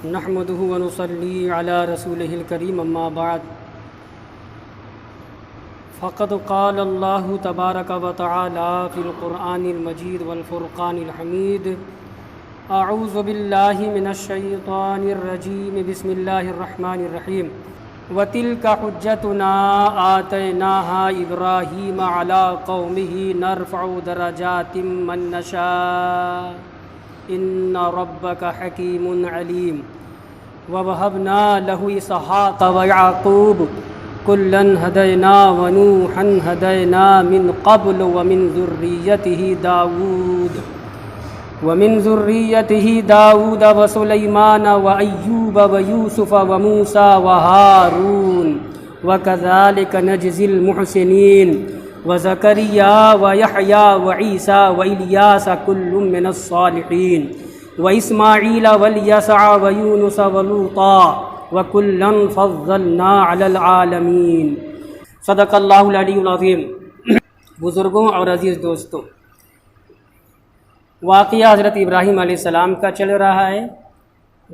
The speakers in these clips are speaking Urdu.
نحمده ونصلي على رسوله الكريم اما بعد فقد قال الله تبارك وتعالى في القرآن المجيد والفرقان الحميد اعوذ بالله من الشيطان الرجيم بسم الله الرحمن الرحيم وتلك حجتنا آتيناها إبراهيم على قومه نرفع درجات من نشاء إن ربك حكيم عليم ووهبنا له إسحاق ويعقوب كلا هدينا ونوحا هدينا من قبل ومن ذريته داود وسليمان وأيوب ويوسف وموسى وهارون وكذلك نجزي المحسنين وزكريا ويحيى وعيسى وإلياس كل من الصالحين وإسماعيل واليسع ويونس ولوطا وكلا فضلنا على العالمين صدق اللہ العلی العظیم۔ بزرگوں اور عزیز دوستوں، واقعہ حضرت ابراہیم علیہ السلام کا چل رہا ہے۔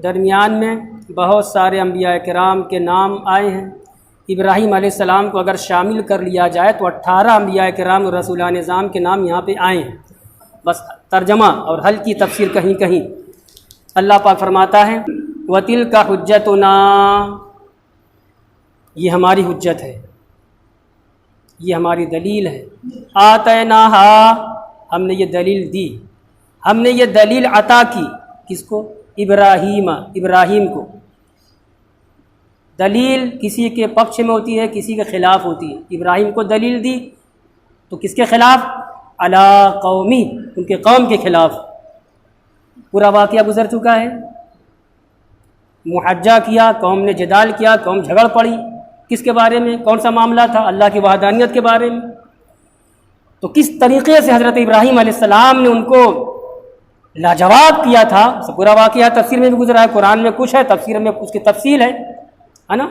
درمیان میں بہت سارے انبیاء کرام کے نام آئے ہیں۔ ابراہیم علیہ السلام کو اگر شامل کر لیا جائے تو 18 انبیاء کرام اور رسولان نظام کے نام یہاں پہ آئے ہیں۔ بس ترجمہ اور حل کی تفسیر کہیں کہیں۔ اللہ پاک فرماتا ہے وَتِلْكَ حُجَّتُنَا، یہ ہماری حجت ہے، یہ ہماری دلیل ہے۔ آتَيْنَاهَا، ہم نے یہ دلیل دی، ہم نے یہ دلیل عطا کی۔ کس کو؟ ابراہیم کو۔ دلیل کسی کے پکش میں ہوتی ہے، کسی کے خلاف ہوتی ہے۔ ابراہیم کو دلیل دی تو کس کے خلاف؟ علی قومی، ان کے قوم کے خلاف۔ پورا واقعہ گزر چکا ہے۔ محاجہ کیا، قوم نے جدال کیا، قوم جھگڑ پڑی۔ کس کے بارے میں؟ کون سا معاملہ تھا؟ اللہ کی وحدانیت کے بارے میں۔ تو کس طریقے سے حضرت ابراہیم علیہ السلام نے ان کو لاجواب کیا تھا، پورا واقعہ تفسیر میں بھی گزرا ہے، قرآن میں کچھ ہے، تفسیر میں اس کی تفصیل ہے نا۔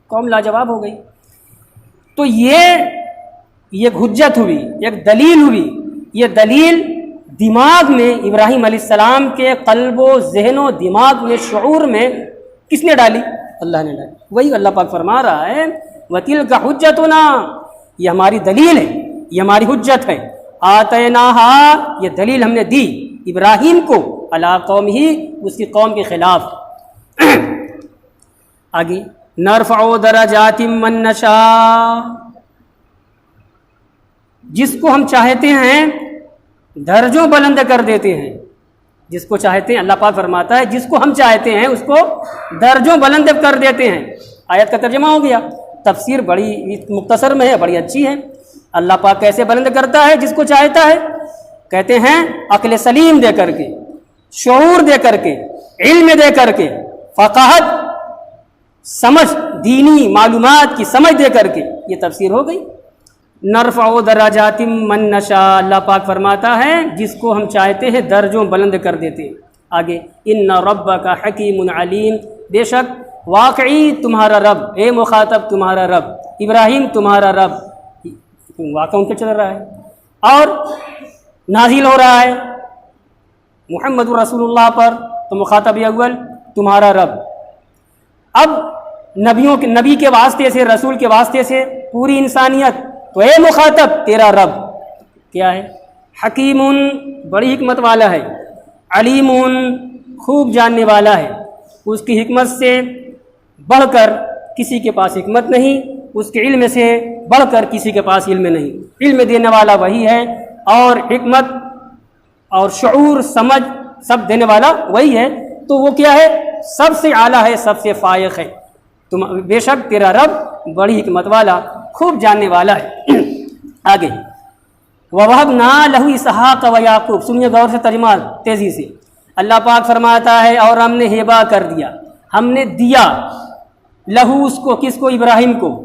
قوم لاجواب ہو گئی۔ تو یہ حجت ہوئی، ایک دلیل ہوئی۔ یہ دلیل دماغ میں، ابراہیم علیہ السلام کے قلب و ذہن و دماغ میں، شعور میں کس نے ڈالی؟ اللہ نے ڈالی۔ وہی اللہ پاک فرما رہا ہے وَتِلْكَ حُجَّتُنَا، یہ ہماری دلیل ہے، یہ ہماری حجت ہے۔ آتَيْنَاهَا، یہ دلیل ہم نے دی ابراہیم کو، علی قومہ، اس کی قوم کے خلاف۔ آگے نرفع درجات من نشاء، جس کو ہم چاہتے ہیں درجوں بلند کر دیتے ہیں۔ جس کو چاہتے ہیں، اللہ پاک فرماتا ہے جس کو ہم چاہتے ہیں اس کو درجوں بلند کر دیتے ہیں۔ آیت کا ترجمہ ہو گیا۔ تفسیر بڑی مختصر میں ہے، بڑی اچھی ہے۔ اللہ پاک کیسے بلند کرتا ہے جس کو چاہتا ہے؟ کہتے ہیں عقل سلیم دے کر کے، شعور دے کر کے، علم دے کر کے، فقاہت، سمجھ، دینی معلومات کی سمجھ دے کر کے۔ یہ تفسیر ہو گئی۔ نرفع درجات من نشاء، اللہ پاک فرماتا ہے جس کو ہم چاہتے ہیں درجوں بلند کر دیتے ہیں۔ آگے ان ربک حکیم علیم، بے شک واقعی تمہارا رب، اے مخاطب تمہارا رب، ابراہیم تمہارا رب، واقعہ ان کے چل رہا ہے اور نازل ہو رہا ہے محمد رسول اللہ پر، تو مخاطب اول تمہارا رب۔ اب نبی کے واسطے سے، رسول کے واسطے سے پوری انسانیت، تو اے مخاطب تیرا رب کیا ہے؟ حکیم، بڑی حکمت والا ہے، علیم، خوب جاننے والا ہے۔ اس کی حکمت سے بڑھ کر کسی کے پاس حکمت نہیں، اس کے علم سے بڑھ کر کسی کے پاس علم نہیں۔ علم دینے والا وہی ہے، اور حکمت اور شعور، سمجھ سب دینے والا وہی ہے۔ تو وہ کیا ہے؟ سب سے اعلیٰ ہے، سب سے فائق ہے۔ بے شک تیرا رب بڑی حکمت والا، خوب جاننے والا ہے۔ آگے وَوَهَبْنَا لَهُ إِسْحَاقَ وَيَعْقُوبَ، سنیے غور سے ترجمہ تیزی سے۔ اللہ پاک فرماتا ہے اور ہم نے ہبہ کر دیا، ہم نے دیا لہو، اس کو، کس کو؟ ابراہیم کو،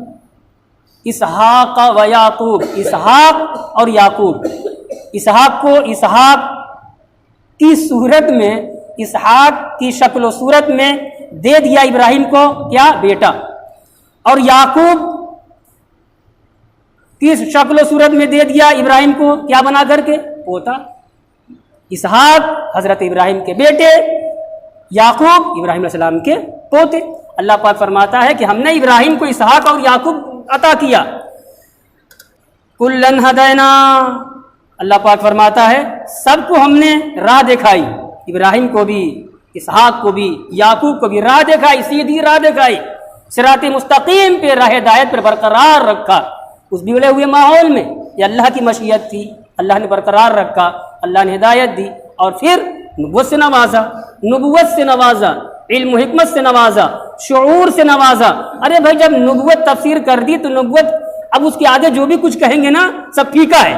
اسحاق و یعقوب، اسحاق اور یعقوب۔ اسحاق کو اسحاق کی صورت میں، اسحاق کی شکل و صورت میں دے دیا ابراہیم کو، کیا؟ بیٹا۔ اور یعقوب کس شکل و صورت میں دے دیا ابراہیم کو، کیا بنا کر کے؟ پوتا۔ اسحاق حضرت ابراہیم کے بیٹے، یعقوب ابراہیم علیہ السلام کے پوتے. اللہ پاک فرماتا ہے کہ ہم نے ابراہیم کو اسحاق اور یعقوب عطا کیا. کلن ہدینا، اللہ پاک فرماتا ہے سب کو ہم نے راہ دکھائی، ابراہیم کو بھی، اسحاق کو بھی، یعقوب کو بھی راہ دکھائی، سیدھی راہ دکھائی، صراط مستقیم پہ راہ ہدایت پر برقرار رکھا. اس بگڑے ہوئے ماحول میں یہ اللہ کی مشیت تھی، اللہ نے برقرار رکھا، اللہ نے ہدایت دی اور پھر نبوت سے نوازا، نبوت سے نوازا، علم و حکمت سے نوازا، شعور سے نوازا. ارے بھائی جب نبوت تفسیر کر دی تو نبوت اب اس کے آگے جو بھی کچھ کہیں گے نا سب پھیکا ہے.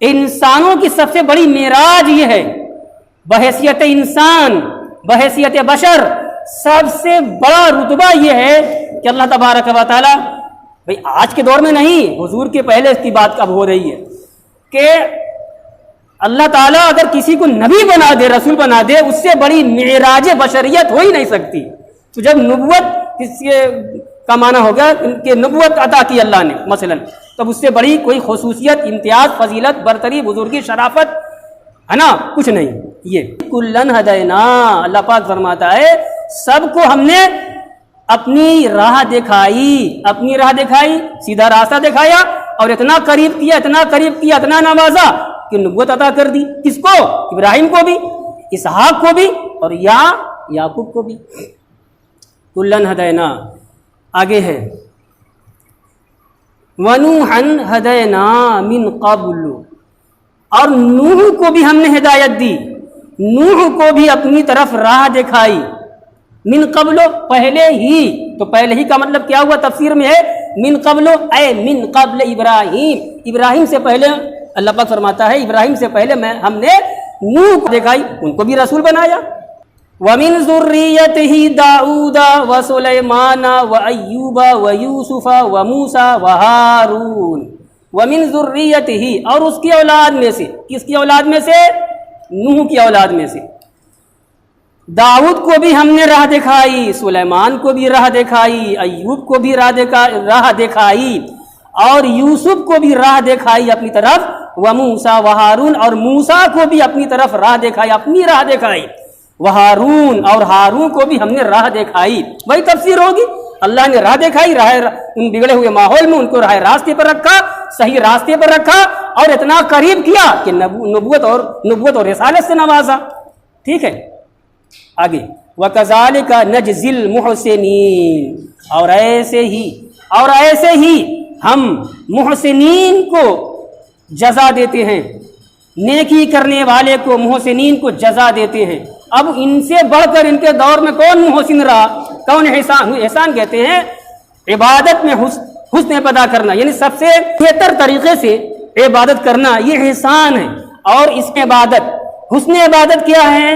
انسانوں کی سب سے بڑی معراج یہ ہے، بحیثیت انسان، بحیثیت بشر سب سے بڑا رتبہ یہ ہے کہ اللہ تبارک و تعالی، بھائی آج کے دور میں نہیں، حضور کے پہلے اس کی بات اب ہو رہی ہے کہ اللہ تعالیٰ اگر کسی کو نبی بنا دے، رسول بنا دے، اس سے بڑی معراج بشریت ہو ہی نہیں سکتی. تو جب نبوت کا معنی ہوگا کہ نبوت عطا کی اللہ نے مثلا، تب اس سے بڑی کوئی خصوصیت، امتیاز، فضیلت، برتری، بزرگی، شرافت ہے نا، کچھ نہیں. یہ کلن ہدینا، اللہ پاک فرماتا ہے سب کو ہم نے اپنی راہ دکھائی، اپنی راہ دکھائی، سیدھا راستہ دکھایا اور اتنا قریب کیا، اتنا قریب کیا، اتنا نوازا کہ نبوت عطا کر دی. کس کو؟ ابراہیم کو بھی، اسحاق کو بھی اور یعقوب کو بھی. کلن ہدینا. آگے ہے وَنُوحًا هَدَيْنَا مِن قَبْلُ، اور نوح کو بھی ہم نے ہدایت دی، نوح کو بھی اپنی طرف راہ دکھائی. من قبل، پہلے ہی. تو پہلے ہی کا مطلب کیا ہوا تفسیر میں ہے من قبل اے من قبل ابراہیم، ابراہیم سے پہلے. اللہ پاک فرماتا ہے ابراہیم سے پہلے ہم نے نوح کو دکھائی، ان کو بھی رسول بنایا. وَمِن ذُرِّيَّتِهِ دَاؤُودَ وَسُلَيْمَانَ وَأَيُّوبَ وَيُوسُفَ وَمُوسَى وَهَارُونَ. وَمِن ذُرِّيَّتِهِ، اور اس کی اولاد میں سے. کس کی اولاد میں سے؟ نوح کی اولاد میں سے. داؤد کو بھی ہم نے راہ دکھائی، سلیمان کو بھی راہ دکھائی، ایوب کو بھی راہ دکھائی اور یوسف کو بھی راہ دکھائی اپنی طرف. وَمُوسَى وَهَارُونَ، اور موسیٰ کو بھی اپنی طرف راہ دکھائی، اپنی راہ دکھائی. وہارون، اور ہارون کو بھی ہم نے راہ دکھائی. وہی تفسیر ہوگی، اللہ نے راہ دکھائی، ان بگڑے ہوئے ماحول میں ان کو راہ راستے پر رکھا، صحیح راستے پر رکھا اور اتنا قریب کیا کہ نبوت اور رسالت سے نوازا. ٹھیک ہے. آگے وَكَذَلِكَ نَجْزِي الْمُحْسِنِينَ، اور ایسے ہی ہم محسنین کو جزا دیتے ہیں، نیکی کرنے والے کو، محسنین کو جزا دیتے ہیں. اب ان سے بڑھ کر ان کے دور میں کون محسن رہا، کون احسان کہتے ہیں عبادت میں حسن پیدا کرنا، یعنی سب سے بہتر طریقے سے عبادت کرنا، یہ احسان ہے. اور اس میں عبادت، حسن عبادت کیا ہے؟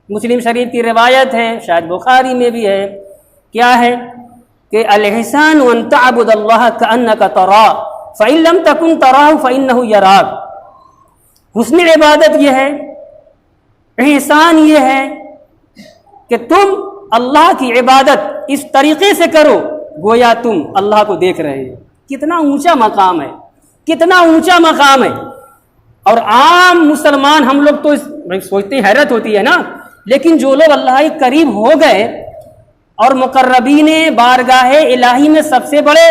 مسلم شریف کی روایت ہے، شاید بخاری میں بھی ہے. کیا ہے کہ الاحسان ان تعبد اللہ کأنک تراہ فإن لم تکن تراہ فإنہ یراک. حسن عبادت یہ ہے، احسان یہ ہے کہ تم اللہ کی عبادت اس طریقے سے کرو گویا تم اللہ کو دیکھ رہے ہو. کتنا اونچا مقام ہے، کتنا اونچا مقام ہے. اور عام مسلمان ہم لوگ تو سوچتے ہیں، حیرت ہوتی ہے نا، لیکن جو لوگ اللہ کے قریب ہو گئے اور مقربین بارگاہ الہی میں سب سے بڑے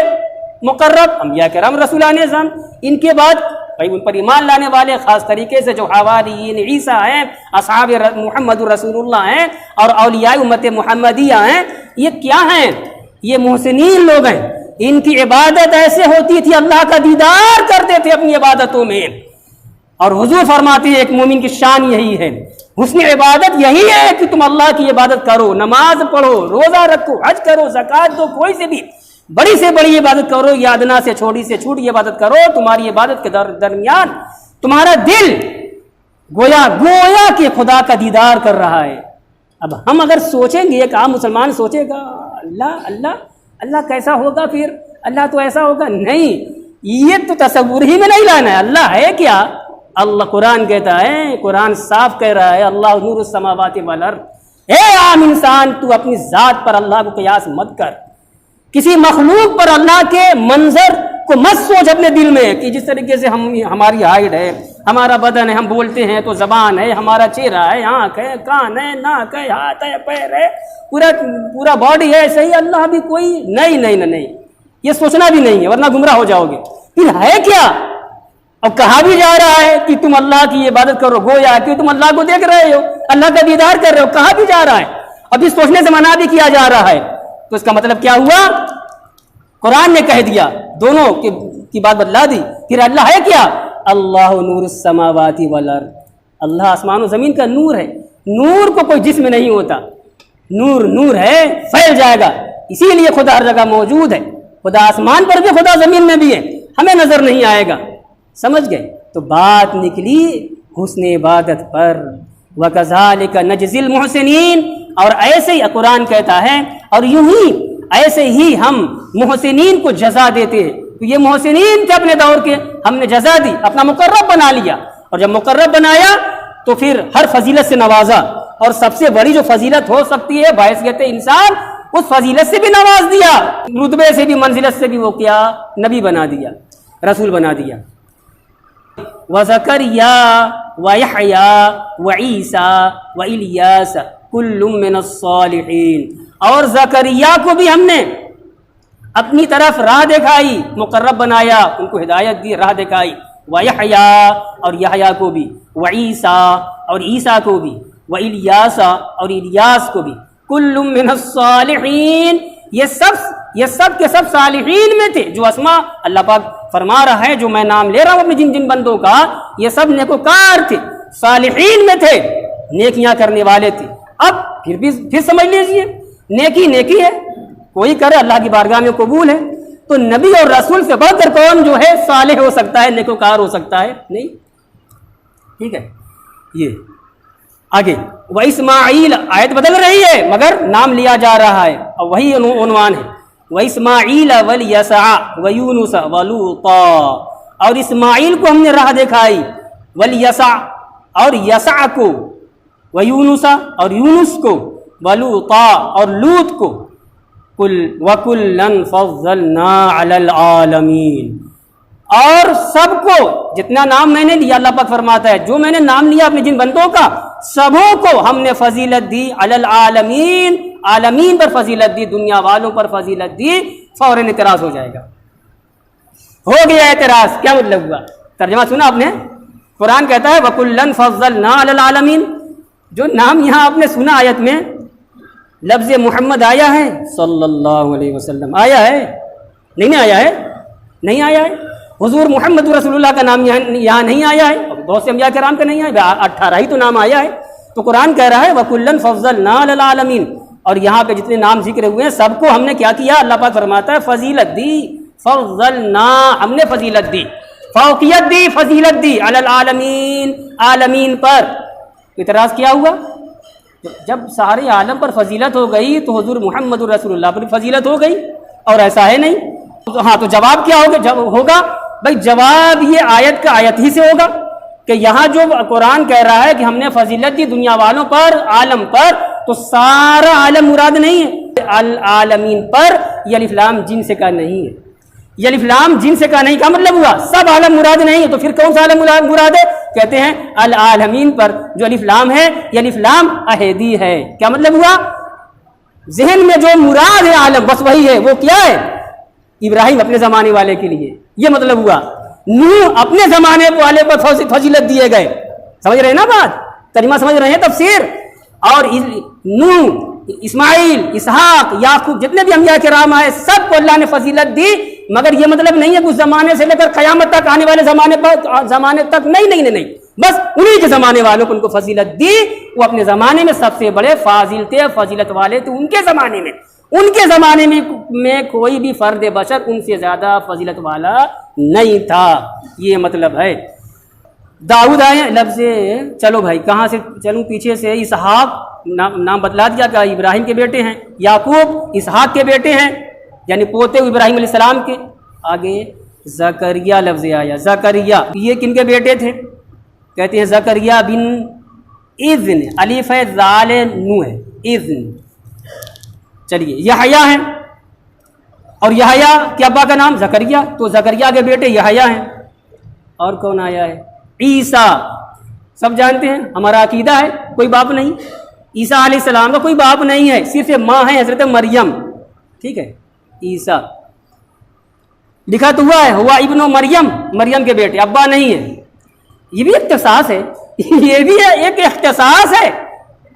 مقرب انبیاء کرام رسولان اعظم، ان کے بعد بھائی ان پر ایمان لانے والے خاص طریقے سے جو حواریین عیسیٰ ہیں، اصحاب محمد رسول اللہ ہیں اور اولیاء امت محمدیہ ہیں، یہ کیا ہیں؟ یہ محسنین لوگ ہیں. ان کی عبادت ایسے ہوتی تھی، اللہ کا دیدار کرتے تھے اپنی عبادتوں میں. اور حضور فرماتے ہیں ایک مومن کی شان یہی ہے، حسن عبادت یہی ہے کہ تم اللہ کی عبادت کرو، نماز پڑھو، روزہ رکھو، حج کرو، زکوٰۃ دو، کوئی سے بھی بڑی سے بڑی عبادت کرو یا ادنا سے چھوٹی سے چھوٹی عبادت کرو. تمہاری عبادت کے درمیان تمہارا دل گویا کہ خدا کا دیدار کر رہا ہے. اب ہم اگر سوچیں گے، ایک عام مسلمان سوچے گا اللہ اللہ اللہ کیسا ہوگا، پھر اللہ تو ایسا ہوگا نہیں، یہ تو تصور ہی میں نہیں لانا ہے. اللہ ہے کیا؟ اللہ قرآن کہتا ہے، قرآن صاف کہہ رہا ہے اللہ نور السماوات والارض. اے عام انسان، تو اپنی ذات پر اللہ کو قیاس مت کر، کسی مخلوق پر اللہ کے منظر کو مت سوچ اپنے دل میں کہ جس طریقے سے ہماری ہائٹ ہے، ہمارا بدن ہے، ہم بولتے ہیں تو زبان ہے، ہمارا چہرہ ہے، آنکھ ہے، کان ہے، ناک ہے، ہاتھ ہے، پیر ہے، پورا باڈی ہے، صحیح اللہ بھی کوئی نہیں، یہ سوچنا بھی نہیں ہے ورنہ گمراہ ہو جاؤ گے۔ پھر ہے کیا؟ اور کہا بھی جا رہا ہے کہ تم اللہ کی عبادت کرو، گویا کہ تم اللہ کو دیکھ رہے ہو، اللہ کا دیدار کر رہے ہو، کہا بھی جا رہا ہے، ابھی سوچنے سے منع بھی کیا جا رہا ہے۔ تو اس کا مطلب کیا ہوا؟ قرآن نے کہہ دیا، دونوں کی بات بتلا دی۔ پھر اللہ ہے کیا؟ اللہ نور السماوات والارض، اللہ آسمان و زمین کا نور ہے۔ نور کو کوئی جسم نہیں ہوتا، نور ہے، پھیل جائے گا، اسی لیے خدا ہر جگہ موجود ہے، خدا آسمان پر بھی، خدا زمین میں بھی ہے، ہمیں نظر نہیں آئے گا، سمجھ گئے؟ تو بات نکلی حسن عبادت پر، وَكَذَلِكَ نَجْزِي الْمُحْسِنِينَ، اور ایسے ہی قرآن کہتا ہے، اور یوں ہی ایسے ہی ہم محسنین کو جزا دیتے ہیں۔ تو یہ محسنین تھے اپنے دور کے، ہم نے جزا دی، اپنا مقرب بنا لیا، اور جب مقرب بنایا تو پھر ہر فضیلت سے نوازا، اور سب سے بڑی جو فضیلت ہو سکتی ہے باعثیت انسان، اس فضیلت سے بھی نواز دیا، رتبے سے بھی، منزلت سے بھی، وہ کیا؟ نبی بنا دیا، رسول بنا دیا۔ وَزَكَرِيَّا وَيَحْيَا وَعِيسَا وَإِلْيَاسَ كُلٌّ مِّنَ الصَّالِحِينَ، اور زکریا کو بھی ہم نے اپنی طرف راہ دکھائی، مقرب بنایا، ان کو ہدایت دی، راہ دکھائی۔ وَيَحْيَا، اور یحییٰ کو بھی، وَعِیسَا، اور عیسیٰ کو بھی، وَإِلْيَاسَ، اور الیاس کو بھی، كُلٌّ مِّنَ الصَّالِحِينَ، یہ سب کے سب صالحین میں تھے، جو اسماء اللہ پاک فرما رہا ہے، جو میں نام لے رہا ہوں اپنے جن بندوں کا، یہ سب نیکوکار تھے، صالحین میں تھے، نیکیاں کرنے والے تھے۔ اب پھر سمجھ لیجئے، نیکی ہے، کوئی کرے اللہ کی بارگاہ میں قبول ہے۔ تو نبی اور رسول سے بڑھ کر کون جو ہے صالح ہو سکتا ہے، نیکوکار ہو سکتا ہے؟ نہیں، ٹھیک ہے۔ یہ آگے وَإِسْمَاعِيلَ، آیت بدل رہی ہے مگر نام لیا جا رہا ہے، اور وہی عنوان ہے، وَإِسْمَاعِيلَ وَالْيَسَعَ وَيُونُسَ وَلُوطًا، اور اسماعیل کو ہم نے راہ دکھائی، وَالْيَسَعَ، اور یسع کو، وَيُونُسَ، اور یونس کو، وَلُوطًا، اور لوط کو، وَكُلًّا فَضَّلْنَا عَلَى الْعَالَمِينَ، اور سب کو، جتنا نام میں نے لیا، اللہ پاک فرماتا ہے جو میں نے نام لیا اپنے جن بندوں کا، سبوں کو ہم نے فضیلت دی، علی العالمین، عالمین پر فضیلت دی، دنیا والوں پر فضیلت دی۔ فوراً اعتراض ہو جائے گا، ہو گیا اعتراض، کیا مطلب ہوا؟ ترجمہ سنا آپ نے؟ قرآن کہتا ہے وَكُلًّا فَضَّلْنَا عَلَى الْعَالَمِينَ، جو نام یہاں آپ نے سنا آیت میں، لفظ محمد آیا ہے صلی اللہ علیہ وسلم، آیا ہے؟ نہیں آیا ہے، نہیں آیا ہے۔ حضور محمد رسول اللہ کا نام یہاں نہیں آیا ہے، بہت سے انبیاء کرام کا نہیں آیا، 18 ہی تو نام آیا ہے۔ تو قرآن کہہ رہا ہے وَكُلًّا فَضَّلْنَا عَلَى الْعَالَمِينَ، اور یہاں پہ جتنے نام ذکر ہوئے ہیں سب کو ہم نے کیا کیا؟ اللہ پاک فرماتا ہے فضیلت دی، فضلنا، ہم نے فضیلت دی، فوقیت دی، فضیلت دی، علی العالمین، عالمین پر۔ اعتراض کیا ہوا؟ جب سارے عالم پر فضیلت ہو گئی تو حضور محمد رسول اللہ پر فضیلت ہو گئی، اور ایسا ہے نہیں۔ ہاں، تو جواب کیا ہوگا؟ بھائی جواب یہ آیت کا آیت ہی سے ہوگا کہ یہاں جو قرآن کہہ رہا ہے کہ ہم نے فضیلت دی دنیا والوں پر، عالم پر، تو سارا عالم مراد نہیں ہے، العالمین پر یہ الف لام جنس کا نہیں ہے، یہ الف لام جنس کا نہیں کا مطلب ہوا سب عالم مراد نہیں ہے، تو پھر کون سا عالم مراد ہے؟ کہتے ہیں العالمین پر جو الف لام ہے یہ الف لام عہدی ہے۔ کیا مطلب ہوا؟ ذہن میں جو مراد ہے عالم بس وہی ہے، وہ کیا ہے؟ ابراہیم اپنے زمانے والے کے لیے، یہ مطلب ہوا۔ نوح اپنے زمانے والے پر فضیلت دیے گئے، سمجھ رہے ہیں نا بات؟ ترجمہ سمجھ رہے ہیں؟ تفسیر۔ اور نوح، اسماعیل، اسحاق، یعقوب، جتنے بھی انبیاء کرام آئے سب کو اللہ نے فضیلت دی، مگر یہ مطلب نہیں ہے کہ اس زمانے سے لے کر قیامت تک آنے والے زمانے تک، نہیں، بس انہی کے زمانے والوں کو ان کو فضیلت دی، وہ اپنے زمانے میں سب سے بڑے فاضل تھے، فضیلت والے تھے، ان کے زمانے میں کوئی بھی فرد بشر ان سے زیادہ فضیلت والا نہیں تھا، یہ مطلب ہے۔ داؤد آئے لفظ، چلو بھائی کہاں سے چلوں؟ پیچھے سے اسحاق نام بتلا دیا کہ ابراہیم کے بیٹے ہیں، یعقوب اسحاق کے بیٹے ہیں، یعنی پوتے ابراہیم علیہ السلام کے۔ آگے زکریا لفظ آیا، زکریا یہ کن کے بیٹے تھے؟ کہتے ہیں زکریا بن اذن، الف ہے، زال نو ہے، اذن۔ چلیے یحییٰ ہیں، اور یحییٰ کے ابا کا نام زکریا، تو زکریا کے بیٹے یحییٰ ہیں۔ اور کون آیا ہے؟ عیسیٰ سب جانتے ہیں، ہمارا عقیدہ ہے کوئی باپ نہیں، عیسیٰ علیہ السلام کا کوئی باپ نہیں ہے، صرف ماں ہے حضرت مریم، ٹھیک ہے۔ عیسیٰ لکھا تو ہوا ہے، ہوا ابن مریم، مریم کے بیٹے، ابا نہیں ہے۔ یہ بھی اختصاص ہے، یہ بھی ایک اختصاص ہے،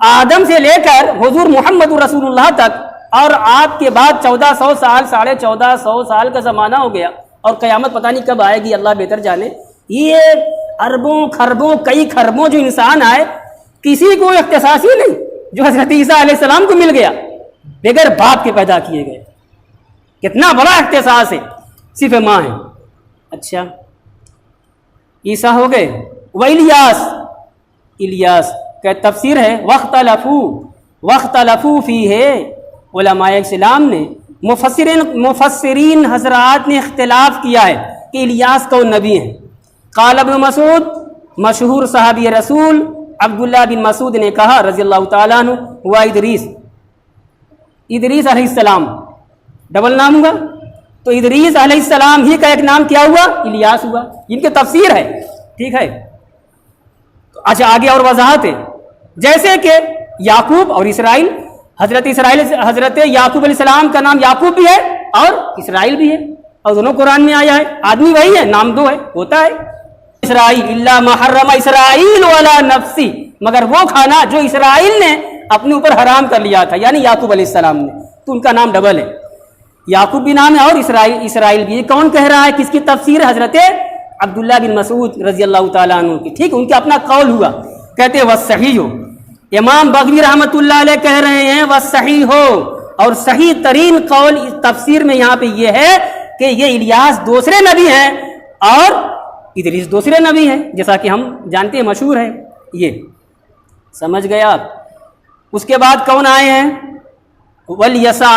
آدم سے لے کر حضور محمد رسول اللہ تک، اور آپ کے بعد 1400 سال 1450 سال کا زمانہ ہو گیا، اور قیامت پتہ نہیں کب آئے گی، اللہ بہتر جانے۔ یہ اربوں خربوں کئی خربوں جو انسان آئے، کسی کو اختصاص ہی نہیں جو حضرت عیسیٰ علیہ السلام کو مل گیا، بغیر باپ کے پیدا کیے گئے۔ کتنا بڑا اختصاص ہے، صرف ماں ہے۔ اچھا عیسیٰ ہو گئے، وإلیاس، الیاس کا تفسیر ہے وَاخْتَلَفُوا فِيهِ، علماء اسلام نے مفسرین حضرات نے اختلاف کیا ہے کہ الیاس کون نبی ہے۔ قال ابن مسعود، مشہور صحابی رسول عبداللہ بن مسعود نے کہا رضی اللہ تعالیٰ عنہ، ہوا ادریس علیہ السلام، ڈبل نام ہوگا تو ادریس علیہ السلام ہی کا ایک نام کیا ہوا، الیاس ہوا۔ ان کی تفسیر ہے، ٹھیک ہے۔ اچھا آگے اور وضاحت ہے، جیسے کہ یعقوب اور اسرائیل، حضرت یعقوب علیہ السلام کا نام یعقوب بھی ہے اور اسرائیل بھی ہے، اور دونوں قرآن میں آیا ہے، آدمی وہی ہے، نام دو ہے، ہوتا ہے اسرائیل، الا ما حرم اسرائیل ولا نفسی، مگر وہ کھانا جو اسرائیل نے اپنے اوپر حرام کر لیا تھا، یعنی یعقوب علیہ السلام نے، تو ان کا نام ڈبل ہے، یعقوب بھی نام ہے اور اسرائیل بھی۔ یہ کون کہہ رہا ہے، کس کی تفسیر ہے؟ حضرت عبداللہ بن مسعود رضی اللہ تعالیٰ عنہ کی، ٹھیک، ان کا اپنا قول ہوا، کہتے وصحیح ہو۔ امام بغوی رحمۃ اللہ علیہ کہہ رہے ہیں وصحیح ہو، اور صحیح ترین قول تفسیر میں یہاں پہ یہ ہے کہ یہ الیاس دوسرے نبی ہیں اور ادریس دوسرے نبی ہیں، جیسا کہ ہم جانتے ہیں، مشہور ہے یہ، سمجھ گئے آپ۔ اس کے بعد کون آئے ہیں؟ والیسع،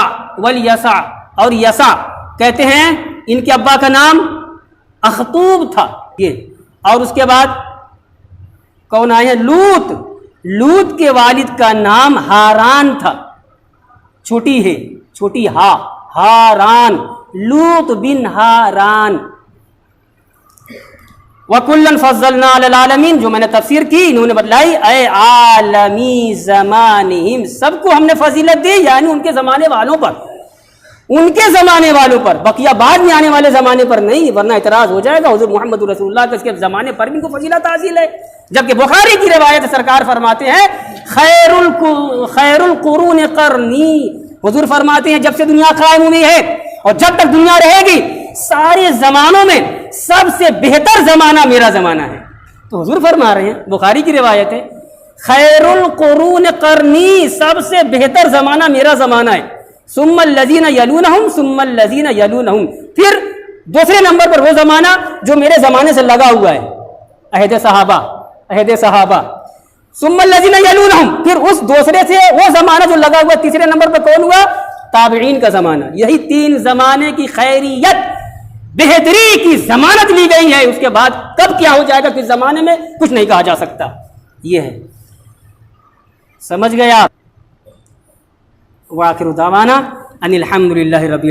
اور یسع کہتے ہیں ان کے ابا کا نام اخطوب تھا یہ، اور اس کے بعد کون آئے ہیں؟ لوط کے والد کا نام ہاران تھا، چھوٹی ہاران، لوط بن ہاران۔ وَكُلًّا فَضَّلْنَا عَلَى الْعَالَمِينَ، جو میں نے تفسیر کی انہوں نے بتلائی، اے عالمی زمانہم، سب کو ہم نے فضیلت دی، یعنی ان کے زمانے والوں پر، بقیہ بعد میں آنے والے زمانے پر نہیں، ورنہ اعتراض ہو جائے گا، حضور محمد رسول اللہ کے اس کے زمانے پر بھی ان کو فضیلت حاصل ہے۔ جبکہ بخاری کی روایت سرکار فرماتے ہیں خیر القرون قرنی، حضور فرماتے ہیں جب سے دنیا قائم ہوئی ہے اور جب تک دنیا رہے گی، سارے زمانوں میں سب سے بہتر زمانہ میرا زمانہ ہے۔ تو حضور فرما رہے ہیں، بخاری کی روایت ہے، خیر القرون قرنی، سب سے بہتر زمانہ میرا زمانہ ہے، ثم الذین یلونہم ثم الذین یلونہم، پھر دوسرے نمبر پر وہ زمانہ جو میرے زمانے سے لگا ہوا ہے، عہد صحابہ، ثم الذین یلونہم، پھر اس دوسرے سے وہ زمانہ جو لگا ہوا، تیسرے نمبر پر کون ہوا؟ تابعین کا زمانہ۔ یہی تین زمانے کی خیریت بہتری کی ضمانت لی گئی ہے، اس کے بعد کب کیا ہو جائے گا کس زمانے میں کچھ نہیں کہا جا سکتا، یہ ہے، سمجھ گئے آپ۔ وآخر دعوانا ان الحمد للہ رب